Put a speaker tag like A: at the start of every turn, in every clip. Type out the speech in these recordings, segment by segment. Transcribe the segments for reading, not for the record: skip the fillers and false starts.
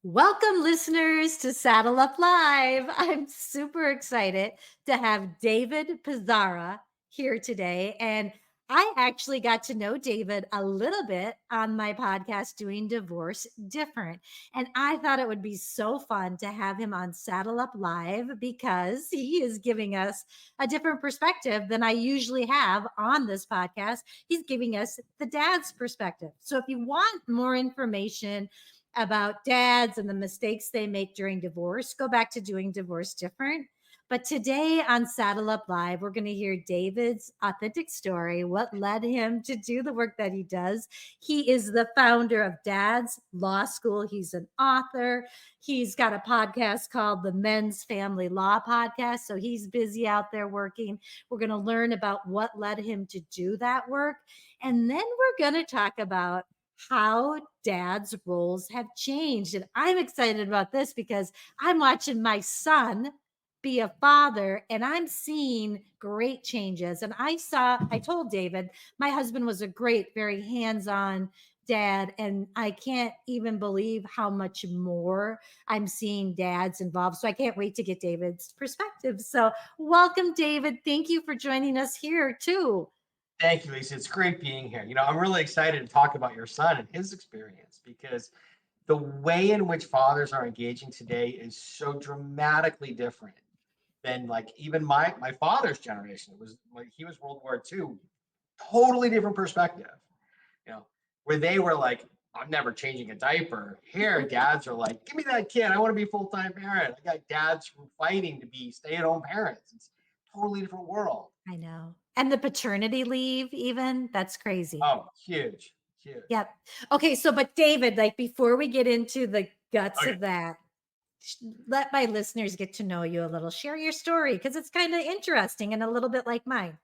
A: Welcome, listeners, to Saddle Up Live. I'm super excited to have David Pisarra here today. And I actually got to know David a little bit on my podcast, Doing Divorce Different. And I thought it would be so fun to have him on Saddle Up Live because he is giving us a different perspective than I usually have on this podcast. He's giving us the dad's perspective. So if you want more information about dads and the mistakes they make during divorce, go back to Doing Divorce Different. But today on Saddle Up Live, we're going to hear David's authentic story, what led him to do the work that he does. He is the founder of Dad's Law School. He's an author. He's got a podcast called the Men's Family Law Podcast. So he's busy out there working. We're going to learn about what led him to do that work. And then we're going to talk about how dad's roles have changed. And I'm excited about this because I'm watching my son be a father and I'm seeing great changes. And I told David, my husband was a great, very hands on dad. And I can't even believe how much more I'm seeing dads involved. So I can't wait to get David's perspective. So, welcome, David. Thank you for joining us here, too.
B: Thank you, Lisa. It's great being here. I'm really excited to talk about your son and his experience because the way in which fathers are engaging today is so dramatically different than like even my father's generation. It was like he was World War II, totally different perspective. You know, where they were like, I'm never changing a diaper. Here, dads are like, give me that kid. I want to be a full-time parent. I got dads fighting to be stay-at-home parents. It's a totally different world.
A: I know. And the paternity leave, even that's crazy.
B: Oh, huge, huge.
A: Yep. Okay. So, but David, like before we get into the guts
B: Okay.
A: of that, let my listeners get to know you a little. Share your story because it's kind of interesting and a little bit like mine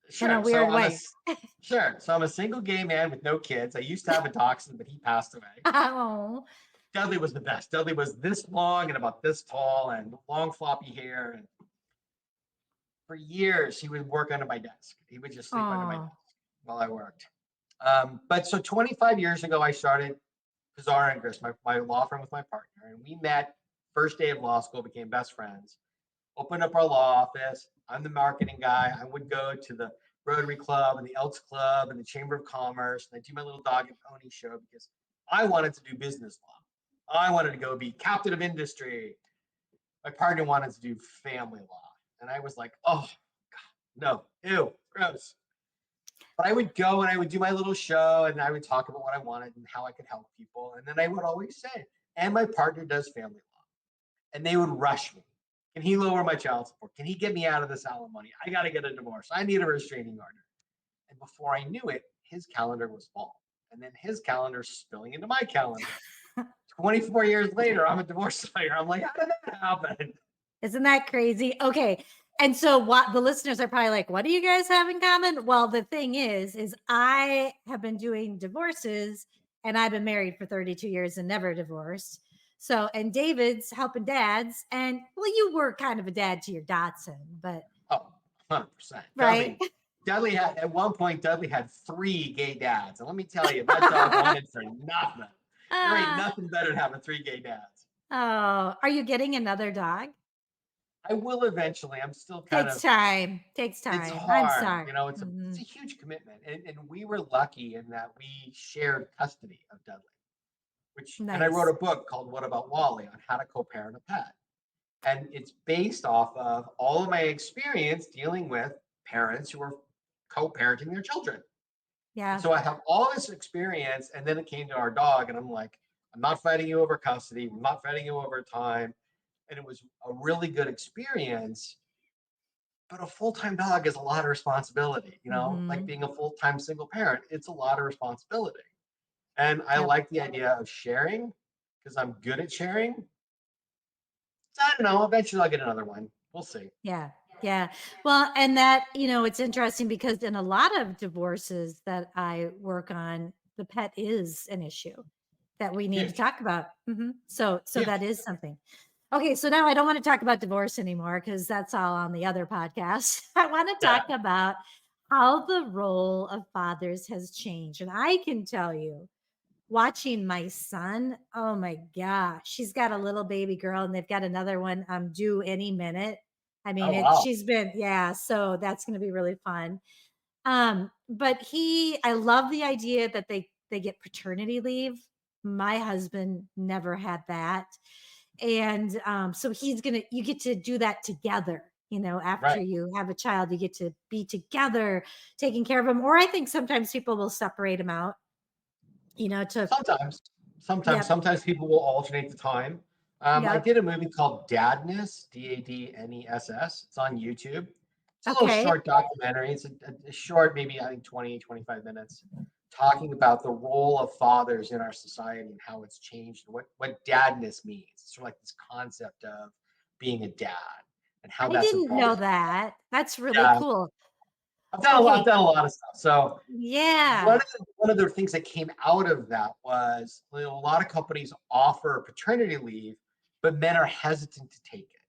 A: in a
B: Sure. So
A: weird
B: I'm a
A: way.
B: sure. So I'm a single gay man with no kids. I used to have a dachshund, but he passed away.
A: Oh,
B: Dudley was the best. Dudley was this long and about this tall and long floppy hair. And for years, he would work under my desk. He would just sleep under my
A: oh,
B: desk while I worked. But so 25 years ago, I started Pizarra and Grist, my law firm with my partner, and we met first day of law school, became best friends. Opened up our law office. I'm the marketing guy. I would go to the Rotary Club and the Elks Club and the Chamber of Commerce, and I do my little dog and pony show because I wanted to do business law. I wanted to go be captain of industry. My partner wanted to do family law. And I was like, oh, God, no, ew, gross. But I would go and I would do my little show and I would talk about what I wanted and how I could help people. And then I would always say, and my partner does family law. And they would rush me. Can he lower my child support? Can he get me out of this alimony? I got to get a divorce. I need a restraining order. And before I knew it, his calendar was full. And then his calendar spilling into my calendar. 24 years later, I'm a divorce lawyer. I'm like, how did that happen?
A: isn't that crazy? Okay. And so what the listeners are probably like, what do you guys have in common? Well, the thing is I have been doing divorces and I've been married for 32 years and never divorced. So, and David's helping dads. And well, you were kind of a dad to your Dotson, but
B: Oh, 100%.
A: right.
B: Dudley had, at one point, Dudley had 3 gay dads. And let me tell you, that dog wanted for nothing. There ain't
A: Ah,
B: nothing better than having 3 gay dads.
A: oh, are you getting another dog?
B: I will eventually. I'm still kind
A: Takes
B: of
A: time. Takes
B: it's
A: time. I'm
B: hard.
A: sorry.
B: It's a huge commitment. And we were lucky in that we shared custody of Dudley, and I wrote
A: Nice.
B: a book called What About Wally on how to co-parent a pet. And it's based off of all of my experience dealing with parents who are co-parenting their children. And
A: Yeah.
B: so I have all this experience, and then it came to our dog, and I'm like, I'm not fighting you over custody, I'm not fighting you over time. And it was a really good experience. But a full-time dog is a lot of responsibility, like
A: Hmm.
B: being a full-time single parent, it's a lot of responsibility. And I
A: Yep.
B: like the idea of sharing because I'm good at sharing. So I don't know, eventually I'll get another one. We'll see.
A: Yeah. Yeah. Well, and that, it's interesting because in a lot of divorces that I work on, the pet is an issue that we need to
B: Huge,
A: talk about. So that
B: huge.
A: is something. Okay, so now I don't want to talk about divorce anymore because that's all on the other podcast. I want to
B: Yeah.
A: talk about how the role of fathers has changed. And I can tell you, watching my son, oh my gosh, she's got a little baby girl and they've got another one due any minute. I mean,
B: Oh, wow.
A: she's been, yeah, so that's going to be really fun. But I love the idea that they get paternity leave. My husband never had that. And so you get to do that together. After
B: Right.
A: you have a child, you get to be together, taking care of them. Or I think sometimes people will separate them out, to,
B: Sometimes, sometimes,
A: yep,
B: sometimes people will alternate the time. I
A: yep.
B: did a movie called Dadness, Dadness. It's on YouTube. It's a little
A: Okay.
B: short documentary. It's a short, maybe I think 20, 25 minutes, talking about the role of fathers in our society and how it's changed and what dadness means. It's sort of like this concept of being a dad and how
A: I
B: that's
A: didn't know
B: evolved.
A: that. That's really
B: Yeah,
A: cool.
B: I've
A: Okay.
B: done a lot of stuff. So
A: Yeah.
B: one of the things that came out of that was, a lot of companies offer paternity leave, but men are hesitant to take it.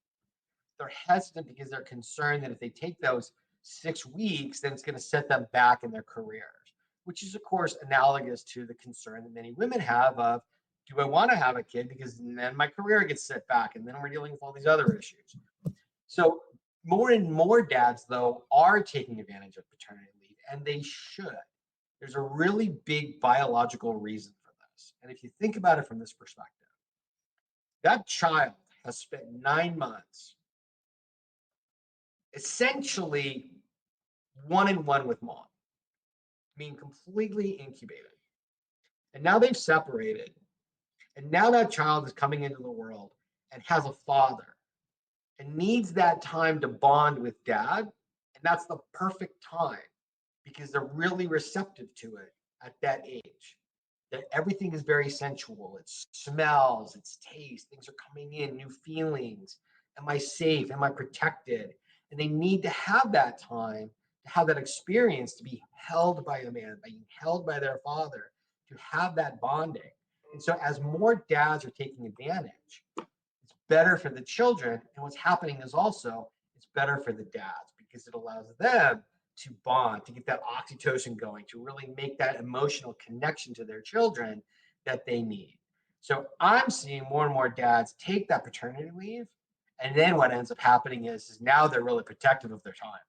B: They're hesitant because they're concerned that if they take those 6 weeks, then it's going to set them back in their careers, which is, of course, analogous to the concern that many women have of, do I want to have a kid? Because then my career gets set back, and then we're dealing with all these other issues. So more and more dads, though, are taking advantage of paternity leave, and they should. There's a really big biological reason for this. And if you think about it from this perspective, that child has spent 9 months essentially one in one with mom, being completely incubated. And now they've separated. And now that child is coming into the world and has a father and needs that time to bond with dad. And that's the perfect time because they're really receptive to it at that age. That everything is very sensual. It's smells, it's taste, things are coming in, new feelings. Am I safe? Am I protected? And they need to have that time to have that experience to be held by a man, being held by their father, to have that bonding. And so, as more dads are taking advantage, it's better for the children. And what's happening is also it's better for the dads because it allows them to bond, to get that oxytocin going, to really make that emotional connection to their children that they need. So I'm seeing more and more dads take that paternity leave. And then what ends up happening is now they're really protective of their time.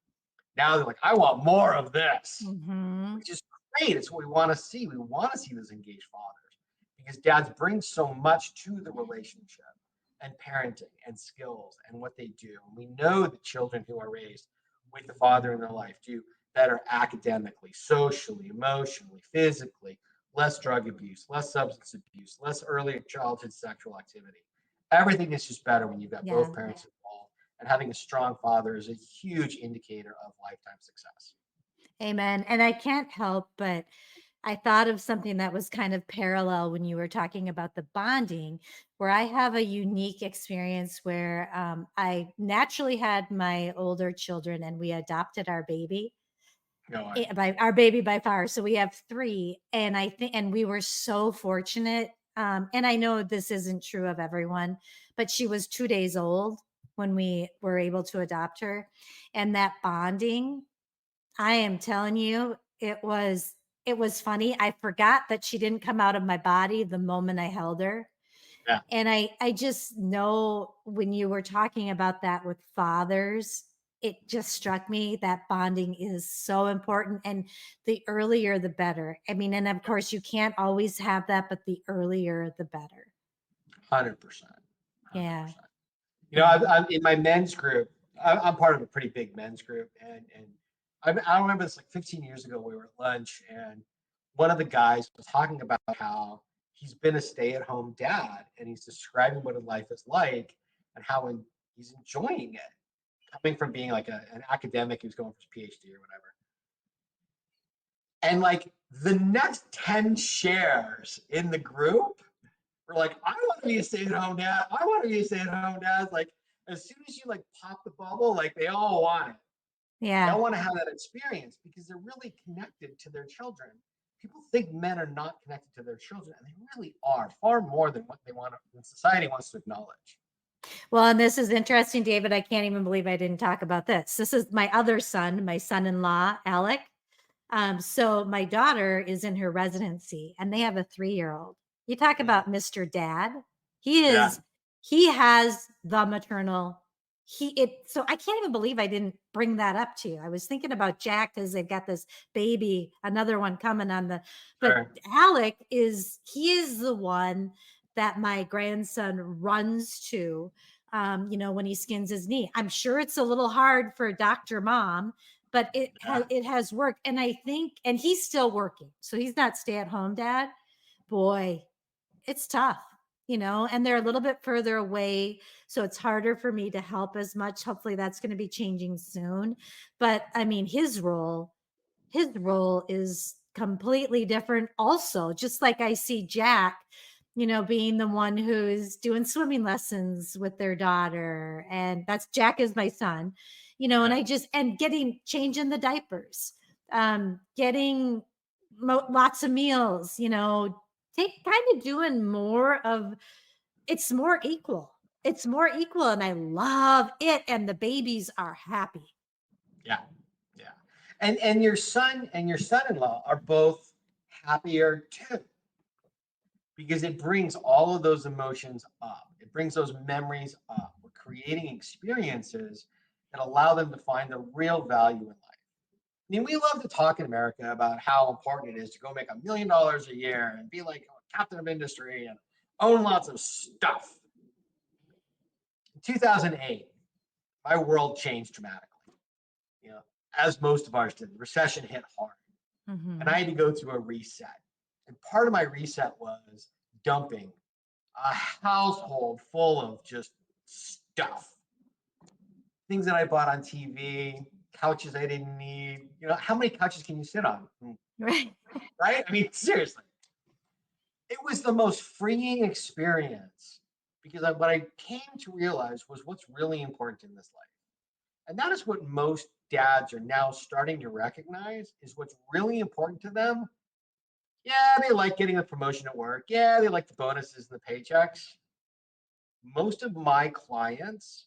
B: Now they're like, I want more of this,
A: Hmm.
B: which is great. It's what we want to see. We want to see those engaged fathers because dads bring so much to the relationship and parenting and skills and what they do. And we know the children who are raised with the father in their life do better academically, socially, emotionally, physically, less drug abuse, less substance abuse, less early childhood sexual activity. Everything is just better when you've got
A: Yeah.
B: both parents involved. And having a strong father is a huge indicator of lifetime success.
A: Amen. And I can't help but I thought of something that was kind of parallel when you were talking about the bonding, where I have a unique experience where I naturally had my older children and we adopted our baby.
B: No way.
A: By our baby by far. So we have three. And I think, and we were so fortunate. And I know this isn't true of everyone, but she was 2 days old when we were able to adopt her. And that bonding, I am telling you, it was funny. I forgot that she didn't come out of my body the moment I held her.
B: Yeah,
A: And I just know when you were talking about that with fathers, it just struck me that bonding is so important, and the earlier the better. I mean, and of course you can't always have that, but the earlier the better.
B: 100%.
A: Yeah.
B: 100%.
A: Yeah.
B: I'm in my men's group. I'm part of a pretty big men's group, and I remember this like 15 years ago. We were at lunch, and one of the guys was talking about how he's been a stay-at-home dad, and he's describing what his life is like and how he's enjoying it, coming from being like an academic who's going for his PhD or whatever. And like the next 10 shares in the group were like, I want to be a stay-at-home dad. I want to be a stay-at-home dad. Like as soon as you like pop the bubble, like they all want it. They
A: Yeah.
B: all want to have that experience because they're really connected to their children. People think men are not connected to their children, and they really are far more than what they want than society wants to acknowledge.
A: Well, and this is interesting, David. I can't even believe I didn't talk about this. This is my other son, my son-in-law, Alec. So my daughter is in her residency and they have a 3-year-old. You talk
B: Mm,
A: about Mr. Dad. He
B: yeah,
A: is, he has the maternal, so I can't even believe I didn't bring that up to you. I was thinking about Jack because they've got this baby, another one coming on but
B: sure.
A: Alec he is the one that my grandson runs to, when he skins his knee. I'm sure it's a little hard for Dr. Mom, but
B: Yeah,
A: it has worked. And I think, and he's still working, so he's not stay at home dad. Boy, it's tough, and they're a little bit further away, so it's harder for me to help as much. Hopefully that's going to be changing soon. But I mean, his role is completely different also, just like I see Jack, being the one who's doing swimming lessons with their daughter, and that's Jack is my son, and
B: yeah,
A: I just and getting changing the diapers, getting lots of meals, take kind of doing more of, it's more equal and I love it, and the babies are happy.
B: yeah, yeah. And your son-in-law are both happier too, because it brings all of those emotions up. It brings those memories up. We're creating experiences that allow them to find the real value in life. I mean, we love to talk in America about how important it is to go make $1 million a year and be like a captain of industry and own lots of stuff. In 2008, my world changed dramatically. You know, as most of ours did, the recession hit hard, and I
A: Hmm.
B: had to go through a reset. And part of my reset was dumping a household full of just stuff, things that I bought on TV, couches I didn't need. How many couches can you sit on?
A: Right.
B: Right? I mean, seriously, it was the most freeing experience because what I came to realize was what's really important in this life. And that is what most dads are now starting to recognize is what's really important to them. Yeah, they like getting a promotion at work. Yeah, they like the bonuses and the paychecks. Most of my clients,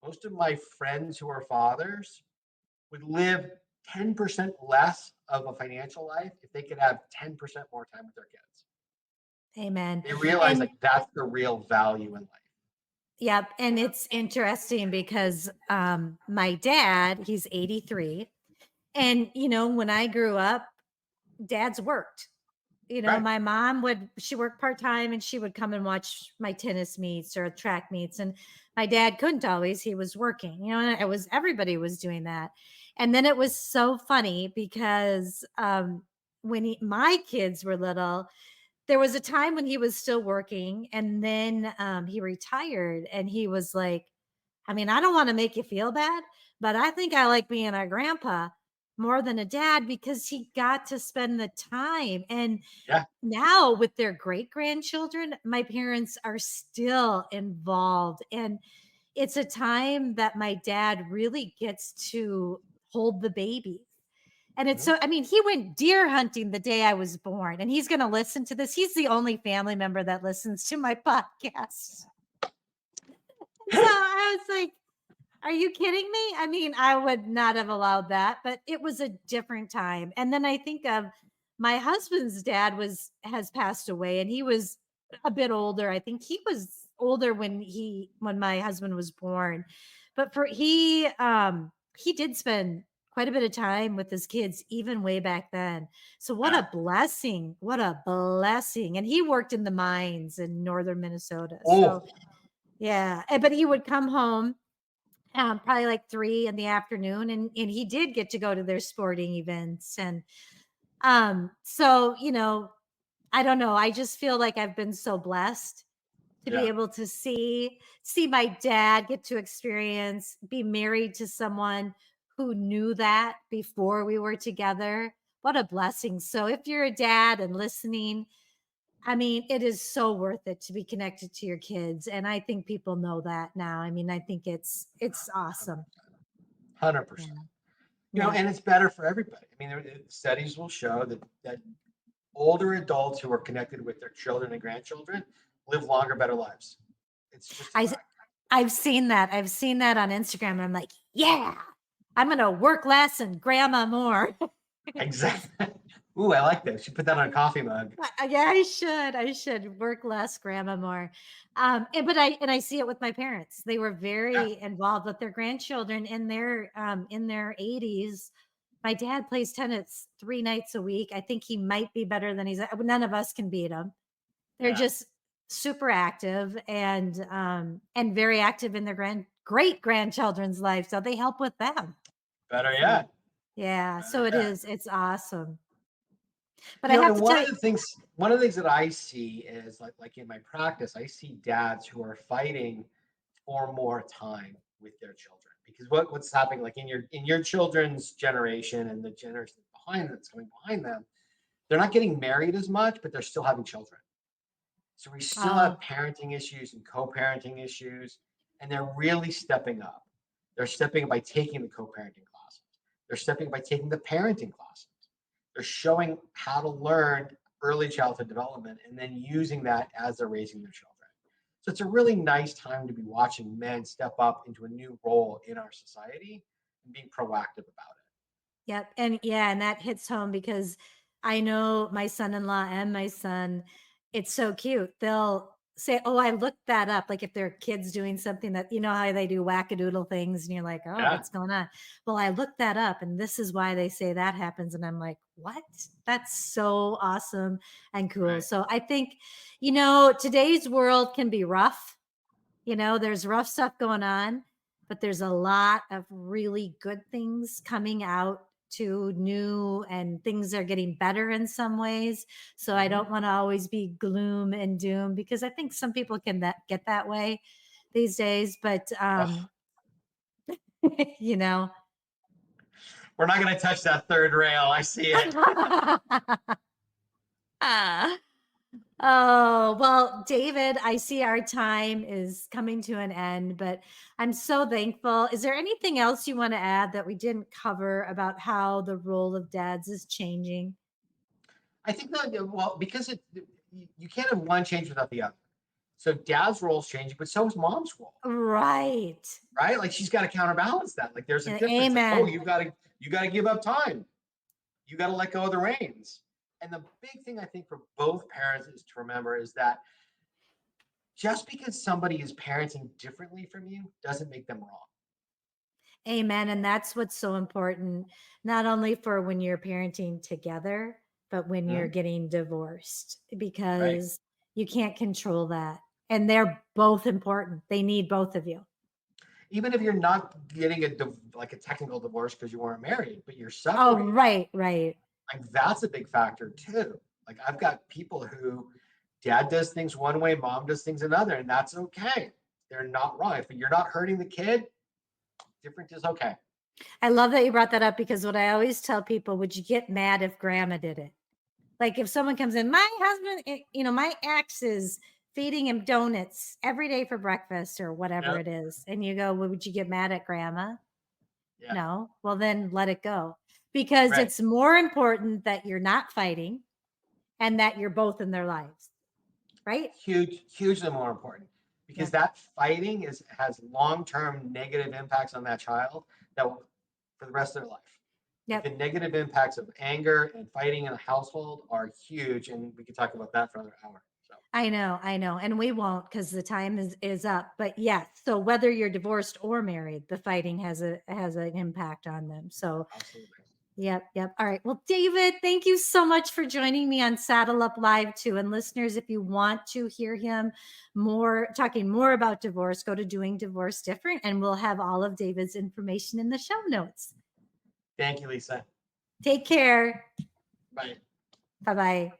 B: most of my friends who are fathers would live 10% less of a financial life if they could have 10% more time with their kids.
A: Amen.
B: They realize
A: And
B: like that's the real value in life.
A: yep, and it's interesting because my dad, he's 83, and when I grew up, dads worked.
B: Right.
A: My mom she worked part-time and she would come and watch my tennis meets or track meets, and my dad couldn't always, he was working, and everybody was doing that. And then it was so funny because when my kids were little, there was a time when he was still working, and then he retired, and he was like, I mean, I don't want to make you feel bad, but I think I like being a grandpa more than a dad because he got to spend the time. And
B: Yeah.
A: now with their great grandchildren, my parents are still involved. And it's a time that my dad really gets to hold the baby. And it's
B: Mhm.
A: so, I mean, he went deer hunting the day I was born, and he's going to listen to this. He's the only family member that listens to my podcast. So I was like, are you kidding me? I mean, I would not have allowed that, but it was a different time. And then I think of my husband's dad has passed away, and he was a bit older. I think he was older when my husband was born. But he did spend quite a bit of time with his kids even way back then. So what
B: Yeah.
A: a blessing. What a blessing. And he worked in the mines in northern Minnesota. So
B: Oh,
A: yeah, but he would come home probably like 3 in the afternoon, and he did get to go to their sporting events. And so I don't know, I just feel like I've been so blessed to be
B: yeah.
A: able to see my dad get to experience, be married to someone who knew that before we were together. What a blessing. So if you're a dad and listening, I mean, it is so worth it to be connected to your kids, and I think people know that now. I mean, I think it's awesome. Yeah.
B: 100%.
A: Yeah.
B: And it's better for everybody. I mean, studies will show that older adults who are connected with their children and grandchildren live longer, better lives. It's just a
A: I
B: fact.
A: I've seen that. I've seen that on Instagram, and I'm like, "Yeah. I'm gonna work less and grandma more."
B: Exactly. Ooh, I like this. You put that on a coffee mug.
A: Yeah, I should. I should work less, grandma more. And I see it with my parents. They were
B: Yeah,
A: very involved with their grandchildren in their 80s. My dad plays tennis 3 nights a week. I think he might be better than none of us can beat him. They're
B: yeah.
A: just super active and very active in their great grandchildren's life. So they help with them.
B: Better
A: So
B: yet.
A: yeah,
B: Better
A: so
B: yet.
A: it's awesome. But
B: You
A: I
B: know,
A: have
B: and
A: to tell you,
B: one of the things that I see is like in my practice, I see dads who are fighting for more time with their children because what's happening like in your children's generation and the generation behind that's coming behind them, they're not getting married as much, but they're still having children. So we still have
A: oh,
B: parenting issues and co-parenting issues, and they're really stepping up. They're stepping by taking the co-parenting classes. They're stepping by taking the parenting classes. They're showing how to learn early childhood development and then using that as they're raising their children. So it's a really nice time to be watching men step up into a new role in our society and being proactive about it.
A: yep. And yeah, and that hits home because I know my son-in-law and my son, it's so cute. They'll say, "Oh, I looked that up." Like if their kids doing something that you know how they do wackadoodle things, and you're like, "Oh,
B: Yeah,
A: what's going on?" Well, I looked that up, and this is why they say that happens. And I'm like, "What? That's so awesome and cool."
B: right.
A: So I think, today's world can be rough. There's rough stuff going on, but there's a lot of really good things coming out to new, and things are getting better in some ways. So I
B: Mm-hmm.
A: don't want to always be gloom and doom because I think some people can get that way these days, but
B: Oh,
A: you know.
B: we're not going to touch that third rail. I see it.
A: Oh, well, David, I see our time is coming to an end, but I'm so thankful. Is there anything else you want to add that we didn't cover about how the role of dads is changing?
B: I think that well, because you can't have one change without the other. So dad's role is changing, but so is mom's role,
A: Right.
B: right? Like she's got to counterbalance that. Like there's a difference. Like oh,
A: Amen.
B: you got to give up time. You got to let go of the reins. And the big thing I think for both parents is to remember is that just because somebody is parenting differently from you doesn't make them wrong,
A: Amen. And that's what's so important, not only for when you're parenting together, but when you're
B: Mhm.
A: getting divorced,
B: Right?
A: because you can't control that. And they're both important. They need both of you.
B: Even if you're not getting like a technical divorce because you weren't married, but you're
A: Oh,
B: separated,
A: right, right.
B: like that's a big factor too. Like I've got people who dad does things one way, mom does things another, and that's okay. They're not wrong. If you're not hurting the kid, different is okay.
A: I love that you brought that up because what I always tell people, would you get mad if grandma did it? Like if someone comes in, my husband, my ex is feeding him donuts every day for breakfast or whatever
B: Yeah,
A: it is. And you go, well, would you get mad at grandma?
B: yeah,
A: No. Well, then let it go because
B: right.
A: it's more important that you're not fighting and that you're both in their lives. Right.
B: Hugely more important because
A: Yeah.
B: that fighting is has long term negative impacts on that child that will, for the rest of their life. Like the
A: Yep.
B: negative impacts of anger and fighting in a household are huge, and we could talk about that for another hour. So
A: I know, and we won't because the time is up. But yes, so whether you're divorced or married, the fighting has an impact on them. So
B: absolutely.
A: yep, yep. All right. Well, David, thank you so much for joining me on Saddle Up Live too. And listeners, if you want to hear him talking more about divorce, go to Doing Divorce Different, and we'll have all of David's information in the show notes.
B: Thank you, Lisa.
A: Take care.
B: Bye.
A: Bye bye.